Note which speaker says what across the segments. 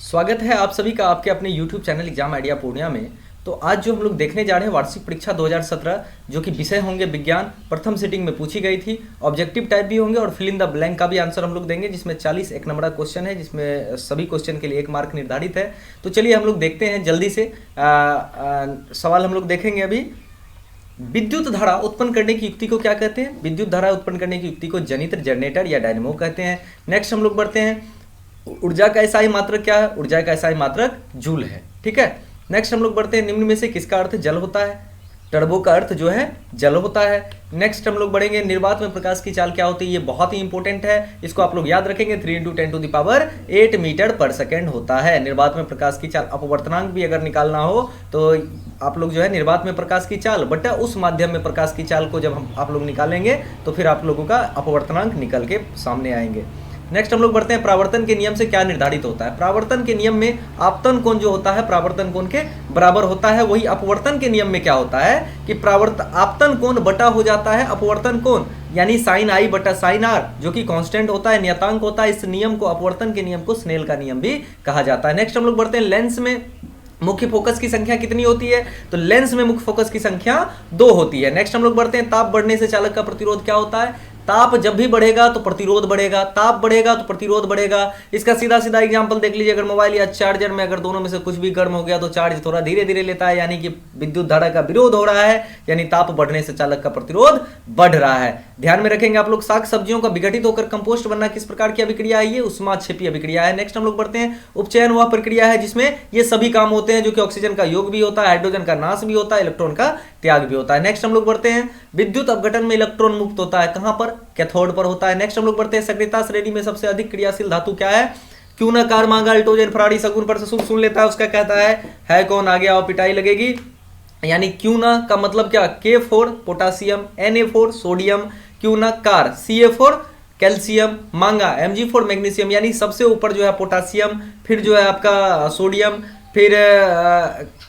Speaker 1: स्वागत है आप सभी का आपके अपने YouTube channel exam idea Purnia में। तो आज जो हम लोग देखने जा रहे हैं वार्षिक परीक्षा 2017 जो कि विषय होंगे विज्ञान, प्रथम सिटिंग में पूछी गई थी। ऑब्जेक्टिव टाइप भी होंगे और फिल इन द ब्लैंक का भी आंसर हम लोग देंगे, जिसमें 40 एक नंबर का क्वेश्चन है, जिसमें सभी क्वेश्चन के लिए 1 मार्क निर्धारित है। तो चलिए हम लोग देखते हैं जल्दी से। सवाल हम लोग देखेंगे अभी। विद्युत धारा उत्पन्न करने की युक्ति को क्या कहते हैं? विद्युत धारा उत्पन्न करने की युक्ति को जनित्र, जनरेटर या डायनेमो कहते हैं। नेक्स्ट हम लोग बढ़ते हैं। ऊर्जा का एसआई मात्रक क्या है? ऊर्जा का एसआई मात्रक जूल है। ठीक है। नेक्स्ट हम लोग बढ़ते हैं। निम्न में से किसका अर्थ जल होता है? टर्बो का अर्थ जो है जल होता है। नेक्स्ट हम लोग बढ़ेंगे। निर्वात में प्रकाश की चाल क्या होती है? ये बहुत ही इंपॉर्टेंट है, इसको आप लोग याद रखेंगे। 3 × 10⁸ मीटर पर सेकेंड होता है निर्वात में प्रकाश की चाल। अपवर्तनांक भी अगर निकालना हो तो आप लोग जो है निर्वात में प्रकाश की चाल बटा उस माध्यम में प्रकाश की चाल को जब हम आप लोग निकालेंगे तो फिर आप लोगों का अपवर्तनांक निकल के सामने आएंगे। नेक्स्ट हम लोग बढ़ते हैं। प्रावर्तन के नियम से क्या निर्धारित होता है? प्रावर्तन के नियम में आपतन कोण जो होता है प्रावर्तन कोण के बराबर होता है। वही अपवर्तन के नियम में क्या होता है कि आपतन कोण बटा हो जाता है अपवर्तन कोण, यानी साइन आई बटा साइन आर, जो कि कांस्टेंट होता है, नियतांक होता है। इस नियम को, अपवर्तन के नियम को स्नेल का नियम भी कहा जाता है। नेक्स्ट हम लोग बढ़ते हैं। लेंस में मुख्य फोकस की संख्या कितनी होती है? तो लेंस में मुख्य फोकस की संख्या 2 होती है। नेक्स्ट हम लोग बढ़ते हैं। ताप बढ़ने से चालक का प्रतिरोध क्या होता है? ताप जब भी बढ़ेगा तो प्रतिरोध बढ़ेगा, ताप बढ़ेगा तो प्रतिरोध बढ़ेगा। इसका सीधा सीधा एग्जांपल देख लीजिए। अगर मोबाइल या चार्जर में अगर दोनों में से कुछ भी गर्म हो गया तो चार्ज थोड़ा धीरे धीरे लेता है, यानी कि विद्युत धारा का विरोध हो रहा है, यानी ताप बढ़ने से चालक का प्रतिरोध बढ़ रहा है। ध्यान में रखेंगे आप लोग। साग सब्जियों का विघटित होकर कंपोस्ट बनना किस प्रकार की अभिक्रिया है? ये ऊष्माक्षेपी अभिक्रिया है। नेक्स्ट हम लोग बढ़ते हैं। उपचयन वह प्रक्रिया है जिसमें ये सभी काम होते हैं, जो कि ऑक्सीजन का योग भी होता है, हाइड्रोजन का नाश भी होता है, इलेक्ट्रॉन का त्याग भी होता है। नेक्स्ट हम लोग बढ़ते हैं। विद्युत अपघटन में इलेक्ट्रॉन मुक्त होता है, कहां पर? कैथोड पर होता है। नेक्स्ट हम लोग बढ़ते हैं। सक्रियता श्रेणी में सबसे अधिक क्रियाशील धातु क्या है? क्यों ना कार मांगा अल्टोजन फराडी सगुन पर से सुन लेता है, उसका कहता है कौन? आगे आओ पिटाई लगेगी। यानी क्यों ना का मतलब क्या? K4 पोटासियम, Na4 सोडियम, क्यों ना कार Ca4 कैल्शियम, मांगा Mg4 मैग्नीशियम, यानी सबसे ऊपर जो है पोटासियम, फिर जो है आपका सोडियम, फिर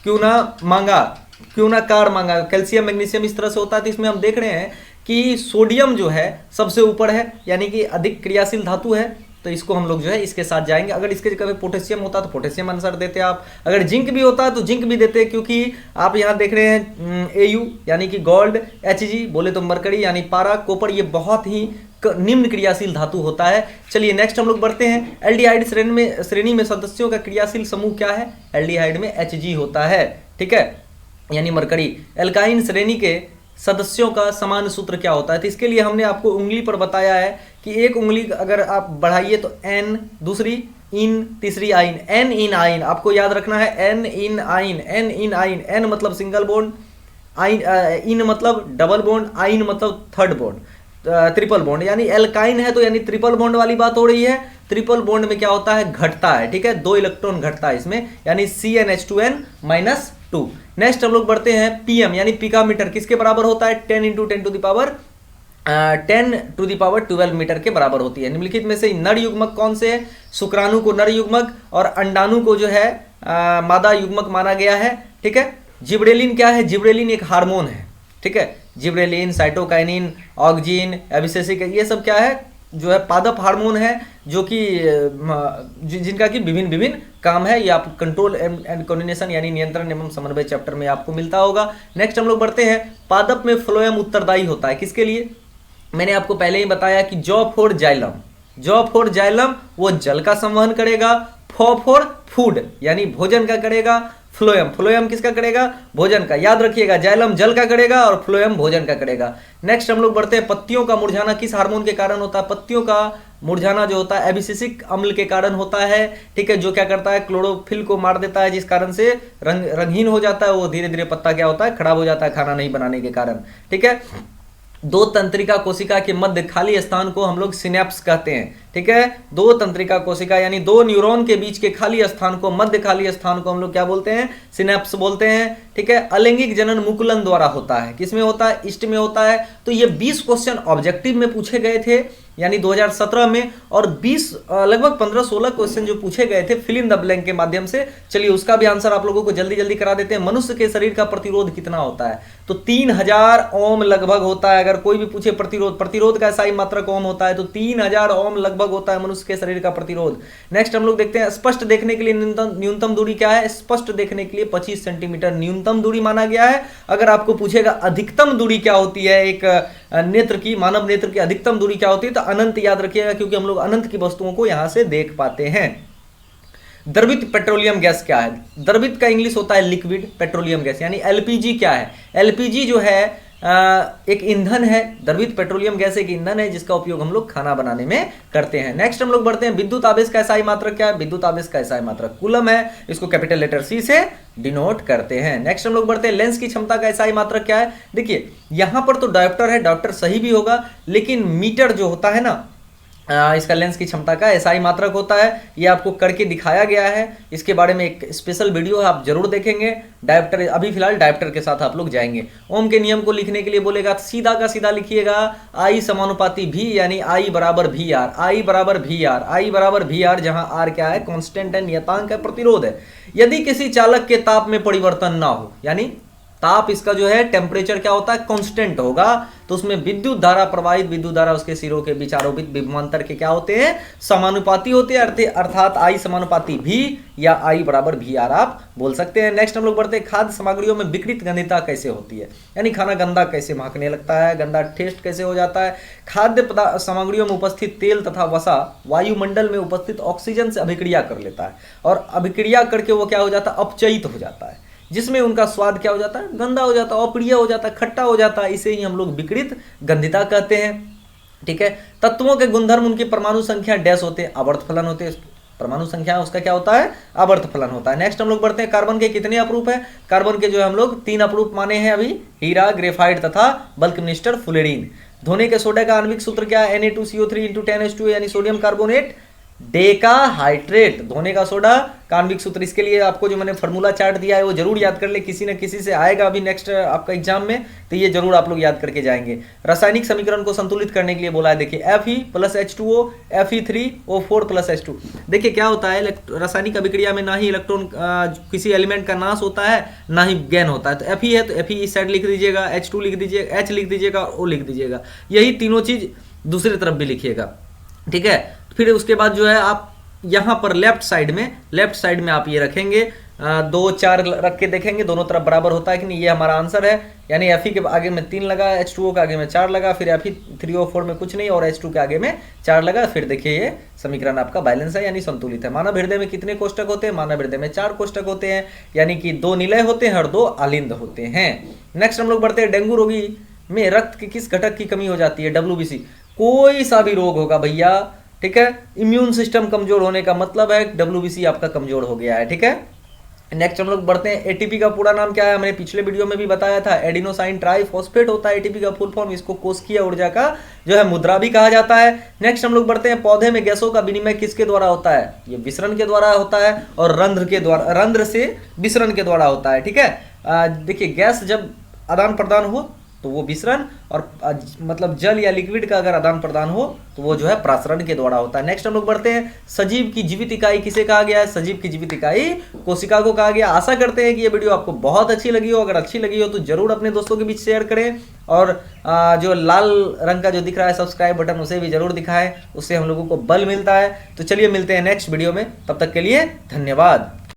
Speaker 1: क्यों ना मांगा, क्यों ना कार मांगा, कैल्शियम मैग्नीशियम, इस तरह से होता है। तो इसमें हम देख रहे हैं कि सोडियम जो है सबसे ऊपर है, यानी कि अधिक क्रियाशील धातु है, तो इसको हम लोग जो है इसके साथ जाएंगे। अगर इसके जगह पोटेशियम होता तो पोटेशियम आंसर देते आप। अगर जिंक भी होता तो जिंक भी देते, क्योंकि आप यहाँ देख रहे हैं Au यानी कि गोल्ड, Hg बोले तो मरकरी यानी पारा, कॉपर, ये बहुत ही निम्न क्रियाशील धातु होता है। चलिए नेक्स्ट हम लोग बढ़ते हैं। एल्डिहाइड श्रेणी में सदस्यों का क्रियाशील समूह क्या है? एल्डिहाइड में Hg होता है। ठीक है, यानी मरकरी। एल्काइन श्रेणी के सदस्यों का समान सूत्र क्या होता है? तो इसके लिए हमने आपको उंगली पर बताया है कि एक उंगली अगर आप बढ़ाइए तो N, दूसरी इन, तीसरी आइन, N इन आइन, आपको याद रखना है N इन आइन, N इन आइन। N मतलब सिंगल बॉन्ड, आइन इन मतलब डबल बॉन्ड, आइन मतलब थर्ड बॉन्ड, ट्रिपल बॉन्ड, यानी एल्काइन है तो यानी ट्रिपल बॉन्ड वाली बात हो रही है। ट्रिपल बॉन्ड में क्या होता है? घटता है। ठीक है, 2 इलेक्ट्रॉन घटता है इसमें, यानी CnH2n-2। नेक्स्ट हम लोग बढ़ते हैं। पीएम यानी पिकामीटर किसके बराबर होता है? 10 × 10⁻12 मीटर के बराबर होती है। निम्नलिखित में से नर युग्मक कौन से है? शुक्राणु को नर युग्मक और अंडाणु को जो है मादा युग्मक माना गया है। ठीक है। जिब्रेलिन क्या है? जिब्रेलिन एक हार्मोन है। ठीक है, जिब्रेलिन, साइटोकाइनिन, ऑक्जिन, एबिसेसिक, ये सब क्या है? जो है पादप हार्मोन है, जो कि जिनका कि विभिन्न काम है। ये आप कंट्रोल एंड कोऑर्डिनेशन यानी नियंत्रण एवं समन्वय चैप्टर में आपको मिलता होगा। नेक्स्ट हम लोग बढ़ते हैं। पादप में फ्लोएम उत्तरदायी होता है किसके लिए? मैंने आपको पहले ही बताया कि जॉ फॉर जाइलम वो जल का संवहन करेगा। फॉर फूड यानी भोजन का करेगा। फ्लोएम किसका करेगा? भोजन का। याद रखिएगा, जाइलम जल का करेगा और फ्लोएम भोजन का करेगा। नेक्स्ट हम लोग बढ़ते हैं। पत्तियों का मुरझाना किस हार्मोन के कारण होता है? पत्तियों का मुरझाना जो होता है एबिसिसिक अम्ल के कारण होता है। ठीक है, जो क्या करता है? क्लोरोफिल को मार देता है, जिस कारण से रंगहीन हो जाता है। वो धीरे धीरे पत्ता क्या होता है? खराब हो जाता है खाना नहीं बनाने के कारण। ठीक है। 2 तंत्रिका कोशिका के मध्य खाली स्थान को हम लोग सिनेप्स कहते हैं। ठीक है, 2 तंत्रिका कोशिका यानी 2 न्यूरॉन के बीच के खाली स्थान को, मध्य खाली स्थान को हम लोग क्या बोलते हैं? सिनेप्स बोलते हैं। ठीक है, अलैंगिक जनन मुकुलन द्वारा होता है। किसमें होता है? ईस्ट में होता है। तो ये 20 क्वेश्चन ऑब्जेक्टिव में पूछे गए थे यानी 2017 में, और 20 लगभग 15-16 क्वेश्चन जो पूछे गए थे फिल इन द ब्लैंक के माध्यम से। चलिए उसका भी आंसर आप लोगों को जल्दी जल्दी करा देते हैं। मनुष्य के शरीर का प्रतिरोध कितना होता है? तो 3000 ओम लगभग होता है। अगर कोई भी पूछे प्रतिरोध का SI मात्रक ओम होता है तो 3000 ओम लगभग होता है मनुष्य के शरीर का प्रतिरोध। नेक्स्ट हम लोग देखते हैं स्पष्ट देखने के लिए न्यूनतम दूरी क्या है? स्पष्ट देखने के लिए 25 सेंटीमीटर न्यूनतम दूरी माना गया है। अगर आपको पूछेगा अधिकतम दूरी क्या होती है एक नेत्र की, मानव नेत्र की अधिकतम दूरी क्या होती है, तो अनंत याद रखिएगा, क्योंकि हम लोग अनंत की वस्तुओं को यहां से देख पाते हैं। द्रवित पेट्रोलियम गैस क्या है? द्रवित का इंग्लिश होता है लिक्विड पेट्रोलियम गैस, यानी LPG क्या है? LPG जो है एक ईंधन है। द्रवित पेट्रोलियम गैस एक ईंधन है जिसका उपयोग हम लोग खाना बनाने में करते हैं। नेक्स्ट हम लोग बढ़ते हैं, विद्युत आवेश का SI मात्रक क्या है? विद्युत आवेश का SI मात्रक कूलम है, इसको कैपिटल लेटर C से डिनोट करते हैं। नेक्स्ट हम लोग बढ़ते हैं, लेंस की क्षमता का SI मात्रक क्या है? देखिए यहां पर तो डायोप्टर है, डायोप्टर सही भी होगा, लेकिन मीटर जो होता है ना, इसका लेंस की क्षमता का SI मात्रक होता है। ये आपको करके दिखाया गया है, इसके बारे में एक स्पेशल वीडियो आप जरूर देखेंगे। डायोप्टर अभी फिलहाल डायोप्टर के साथ आप लोग जाएंगे। ओम के नियम को लिखने के लिए बोलेगा तो सीधा का सीधा लिखिएगा I समानुपाती V, यानी I बराबर VR, I बराबर VR, I बराबर VR, जहां R क्या है? कांस्टेंट है, नियतांक है, प्रतिरोध है। यदि किसी चालक के ताप में परिवर्तन ना हो, यानी ताप इसका जो है टेम्परेचर क्या होता है? कांस्टेंट होगा, तो उसमें विद्युत धारा प्रवाहित, विद्युत धारा उसके सिरों के बीच आरोपित विभवांतर के क्या होते हैं? समानुपाती होते हैं, अर्थात I समानुपाती V या I बराबर VR आप बोल सकते हैं। नेक्स्ट हम लोग बढ़ते हैं, खाद्य सामग्रियों में विकृत गंधिता कैसे होती है? यानी खाना गंदा कैसे महकने लगता है, गंदा टेस्ट कैसे हो जाता है? खाद्य सामग्रियों में उपस्थित तेल तथा वसा वायुमंडल में उपस्थित ऑक्सीजन से अभिक्रिया कर लेता है, और अभिक्रिया करके वो क्या हो जाता है? अपचयित हो जाता है, जिसमें उनका स्वाद क्या हो जाता है? गंदा हो जाता है, अप्रिय हो जाता है, खट्टा हो जाता है। इसे ही हम लोग विकृत गंधिता कहते हैं। ठीक है, तत्वों के गुणधर्म उनकी परमाणु संख्या डैश होते हैं, आवर्त फलन होते हैं। परमाणु संख्या उसका क्या होता है? आवर्त फलन होता है। नेक्स्ट हम लोग बढ़ते हैं, कार्बन के कितने अपरूप है? कार्बन के जो है हम लोग 3 अपरूप माने हैं अभी, हीरा, ग्रेफाइट तथा बल्क मिनिस्टर फ्लोरीन। धोने के सोडा का आणविक सूत्र क्या है? Na2CO3 × 10H2, यानी सोडियम कार्बोनेट डेकाहाइड्रेट। धोने का सोडा का आणविक सूत्र, इसके लिए आपको जो मैंने फॉर्मूला चार्ट दिया है वो जरूर याद कर ले, किसी न किसी से आएगा अभी नेक्स्ट आपका एग्जाम में, तो ये जरूर आप लोग याद करके जाएंगे। रासायनिक समीकरण को संतुलित करने के लिए बोला है, देखिए Fe + H2O Fe3O4 + H2। देखिए क्या होता है, रासायनिक अभिक्रिया में ना ही इलेक्ट्रॉन किसी एलिमेंट का नाश होता है, ना ही गेन होता है। तो Fe है तो Fe इस साइड लिख दीजिएगा, H2 लिख दीजिएगा, H लिख दीजिएगा, O लिख दीजिएगा। यही तीनों चीज दूसरी तरफ भी लिखिएगा, ठीक है। फिर उसके बाद जो है आप यहाँ पर लेफ्ट साइड में आप ये रखेंगे, 2 4 रख के देखेंगे दोनों तरफ बराबर होता है कि नहीं। ये हमारा आंसर है, यानी Fe के आगे में 3 लगा, H2O के आगे में 4 लगा, फिर Fe3O4 में कुछ नहीं, और H2 के आगे में 4 लगा। फिर देखिए ये समीकरण आपका बैलेंस है, यानी संतुलित है। मानव हृदय में कितने कोष्ठक होते हैं? मानव हृदय में 4 कोष्ठक होते हैं, यानी कि 2 निलय होते हैं और 2 आलिंद होते हैं। नेक्स्ट हम लोग बढ़ते हैं, डेंगू रोगी में रक्त के किस घटक की कमी हो जाती है? WBC। कोई सा भी रोग होगा भैया, ठीक है, इम्यून सिस्टम कमजोर होने का मतलब है WBC आपका कमजोर हो गया है, ठीक है। नेक्स्ट हम लोग बढ़ते हैं, एटीपी का पूरा नाम क्या है? मैंने पिछले वीडियो में भी बताया था, एडिनोसाइन ट्राइफॉस्फेट होता है एटीपी का फुल फॉर्म। इसको कोशिकीय ऊर्जा का जो है मुद्रा भी कहा जाता है। नेक्स्ट हम लोग बढ़ते हैं, पौधे में गैसों का विनिमय किसके द्वारा होता है? ये विसरण के द्वारा होता है, और रंध्र से विसरण के द्वारा होता है, ठीक है। देखिए गैस जब आदान प्रदान हो तो वो विसरण, और मतलब जल या लिक्विड का अगर आदान प्रदान हो तो वो जो है प्रासरण के द्वारा होता है। नेक्स्ट हम लोग बढ़ते हैं, सजीव की जीवित इकाई किसे कहा गया है? सजीव की जीवित इकाई कोशिका को कहा गया। आशा करते हैं कि ये वीडियो आपको बहुत अच्छी लगी हो। अगर अच्छी लगी हो तो जरूर अपने दोस्तों के बीच शेयर करें, और जो लाल रंग का जो दिख रहा है सब्सक्राइब बटन, उसे भी जरूर दिखाएं, उससे हम लोगों को बल मिलता है। तो चलिए मिलते हैं नेक्स्ट वीडियो में, तब तक के लिए धन्यवाद।